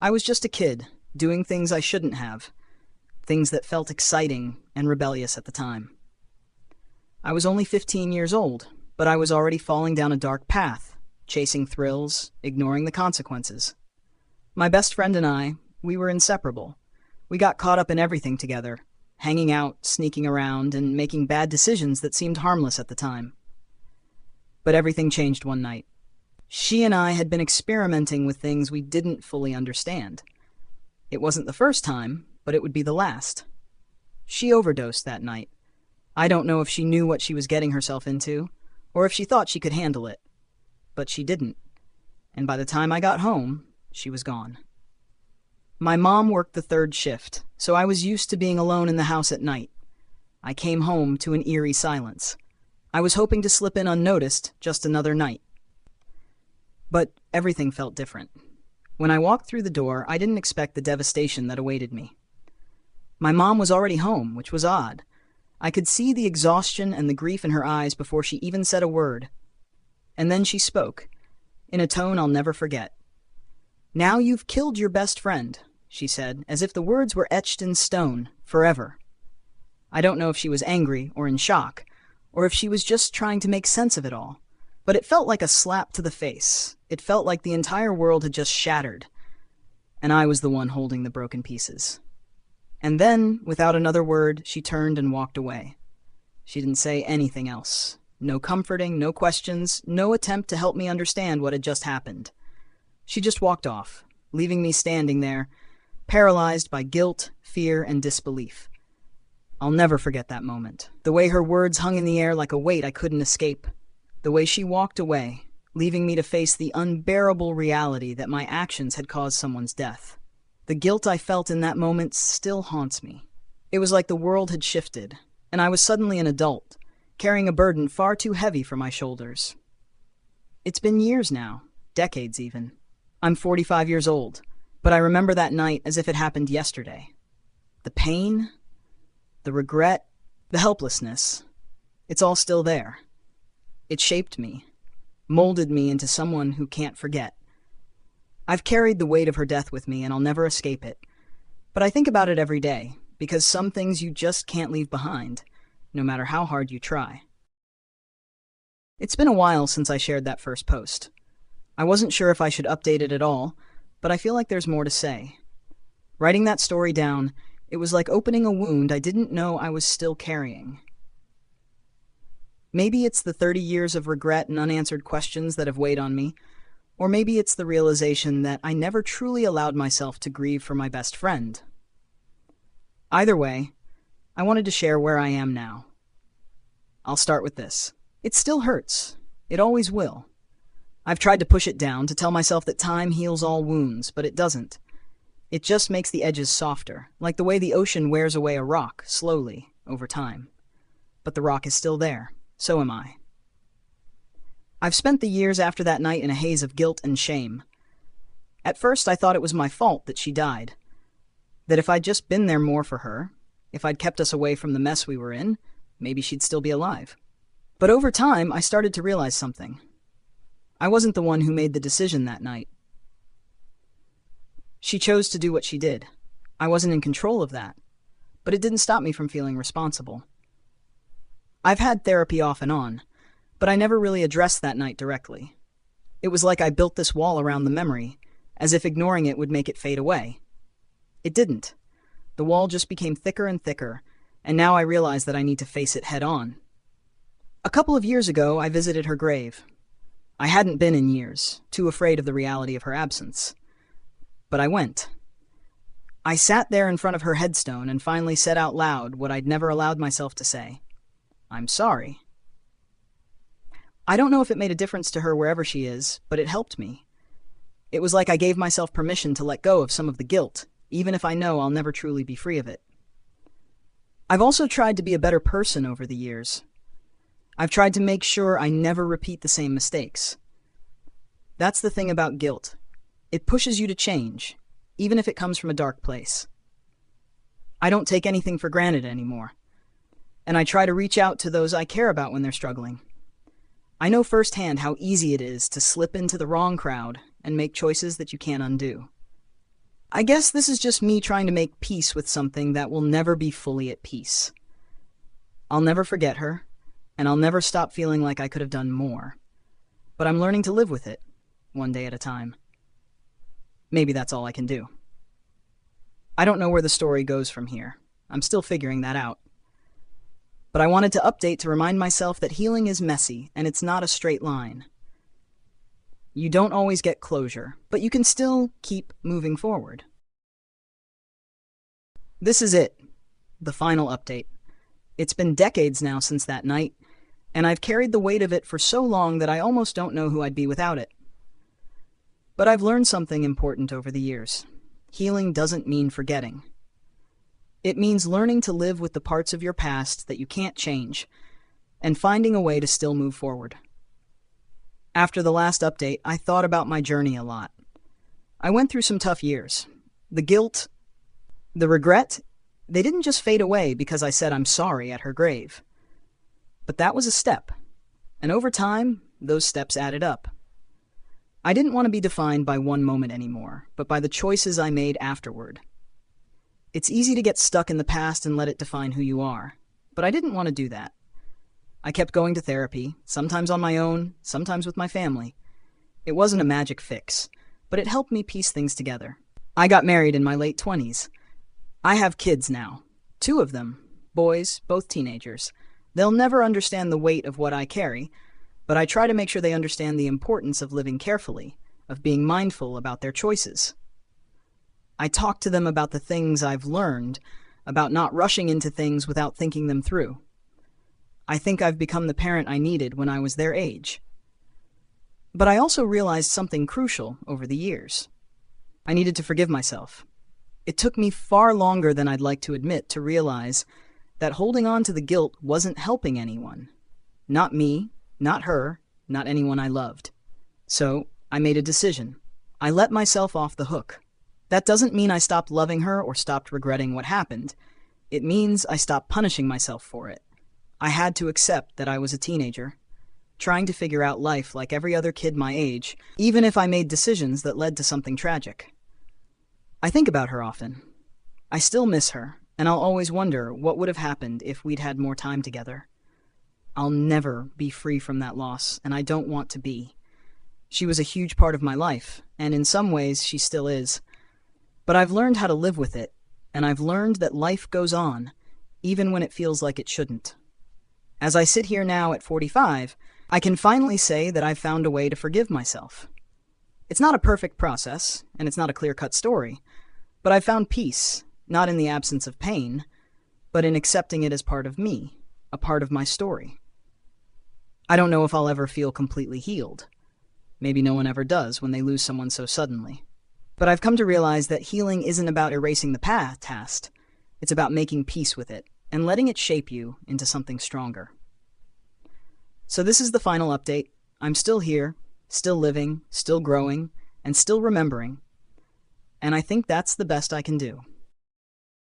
I was just a kid, doing things I shouldn't have, things that felt exciting and rebellious at the time. I was only 15 years old, but I was already falling down a dark path, chasing thrills, ignoring the consequences. My best friend and I, we were inseparable. We got caught up in everything together, hanging out, sneaking around, and making bad decisions that seemed harmless at the time. But everything changed one night. She and I had been experimenting with things we didn't fully understand. It wasn't the first time, but it would be the last. She overdosed that night. I don't know if she knew what she was getting herself into, or if she thought she could handle it. But she didn't. And by the time I got home, she was gone. My mom worked the third shift, so I was used to being alone in the house at night. I came home to an eerie silence. I was hoping to slip in unnoticed, just another night. But everything felt different. When I walked through the door, I didn't expect the devastation that awaited me. My mom was already home, which was odd. I could see the exhaustion and the grief in her eyes before she even said a word. And then she spoke, in a tone I'll never forget. "Now you've killed your best friend," she said, as if the words were etched in stone, forever. I don't know if she was angry or in shock, or if she was just trying to make sense of it all. But it felt like a slap to the face. It felt like the entire world had just shattered, and I was the one holding the broken pieces. And then, without another word, she turned and walked away. She didn't say anything else. No comforting, no questions, no attempt to help me understand what had just happened. She just walked off, leaving me standing there, paralyzed by guilt, fear, and disbelief. I'll never forget that moment. The way her words hung in the air like a weight I couldn't escape. The way she walked away, leaving me to face the unbearable reality that my actions had caused someone's death. The guilt I felt in that moment still haunts me. It was like the world had shifted, and I was suddenly an adult, carrying a burden far too heavy for my shoulders. It's been years now, decades even. I'm 45 years old, but I remember that night as if it happened yesterday. The pain, the regret, the helplessness, it's all still there. It shaped me, molded me into someone who can't forget. I've carried the weight of her death with me, and I'll never escape it. But I think about it every day, because some things you just can't leave behind, no matter how hard you try. It's been a while since I shared that first post. I wasn't sure if I should update it at all, but I feel like there's more to say. Writing that story down, it was like opening a wound I didn't know I was still carrying. Maybe it's the 30 years of regret and unanswered questions that have weighed on me, or maybe it's the realization that I never truly allowed myself to grieve for my best friend. Either way, I wanted to share where I am now. I'll start with this. It still hurts. It always will. I've tried to push it down, to tell myself that time heals all wounds, but it doesn't. It just makes the edges softer, like the way the ocean wears away a rock, slowly, over time. But the rock is still there. So am I. I've spent the years after that night in a haze of guilt and shame. At first, I thought it was my fault that she died. That if I'd just been there more for her, if I'd kept us away from the mess we were in, maybe she'd still be alive. But over time, I started to realize something. I wasn't the one who made the decision that night. She chose to do what she did. I wasn't in control of that. But it didn't stop me from feeling responsible. I've had therapy off and on, but I never really addressed that night directly. It was like I built this wall around the memory, as if ignoring it would make it fade away. It didn't. The wall just became thicker and thicker, and now I realize that I need to face it head on. A couple of years ago, I visited her grave. I hadn't been in years, too afraid of the reality of her absence. But I went. I sat there in front of her headstone and finally said out loud what I'd never allowed myself to say. I'm sorry. I don't know if it made a difference to her wherever she is, but it helped me. It was like I gave myself permission to let go of some of the guilt, even if I know I'll never truly be free of it. I've also tried to be a better person over the years. I've tried to make sure I never repeat the same mistakes. That's the thing about guilt. It pushes you to change, even if it comes from a dark place. I don't take anything for granted anymore. And I try to reach out to those I care about when they're struggling. I know firsthand how easy it is to slip into the wrong crowd and make choices that you can't undo. I guess this is just me trying to make peace with something that will never be fully at peace. I'll never forget her, and I'll never stop feeling like I could have done more. But I'm learning to live with it, one day at a time. Maybe that's all I can do. I don't know where the story goes from here. I'm still figuring that out. But I wanted to update to remind myself that healing is messy, and it's not a straight line. You don't always get closure, but you can still keep moving forward. This is it, the final update. It's been decades now since that night, and I've carried the weight of it for so long that I almost don't know who I'd be without it. But I've learned something important over the years. Healing doesn't mean forgetting. It means learning to live with the parts of your past that you can't change, and finding a way to still move forward. After the last update, I thought about my journey a lot. I went through some tough years. The guilt, the regret, they didn't just fade away because I said I'm sorry at her grave. But that was a step, and over time, those steps added up. I didn't want to be defined by one moment anymore, but by the choices I made afterward. It's easy to get stuck in the past and let it define who you are, but I didn't want to do that. I kept going to therapy, sometimes on my own, sometimes with my family. It wasn't a magic fix, but it helped me piece things together. I got married in my late 20s. I have kids now, 2 of them, boys, both teenagers. They'll never understand the weight of what I carry, but I try to make sure they understand the importance of living carefully, of being mindful about their choices. I talk to them about the things I've learned, about not rushing into things without thinking them through. I think I've become the parent I needed when I was their age. But I also realized something crucial over the years. I needed to forgive myself. It took me far longer than I'd like to admit to realize that holding on to the guilt wasn't helping anyone. Not me, not her, not anyone I loved. So I made a decision. I let myself off the hook. That doesn't mean I stopped loving her or stopped regretting what happened. It means I stopped punishing myself for it. I had to accept that I was a teenager, trying to figure out life like every other kid my age, even if I made decisions that led to something tragic. I think about her often. I still miss her, and I'll always wonder what would have happened if we'd had more time together. I'll never be free from that loss, and I don't want to be. She was a huge part of my life, and in some ways she still is. But I've learned how to live with it, and I've learned that life goes on, even when it feels like it shouldn't. As I sit here now at 45, I can finally say that I've found a way to forgive myself. It's not a perfect process, and it's not a clear-cut story, but I've found peace, not in the absence of pain, but in accepting it as part of me, a part of my story. I don't know if I'll ever feel completely healed. Maybe no one ever does when they lose someone so suddenly. But I've come to realize that healing isn't about erasing the past. It's about making peace with it and letting it shape you into something stronger. So this is the final update. I'm still here, still living, still growing, and still remembering. And I think that's the best I can do.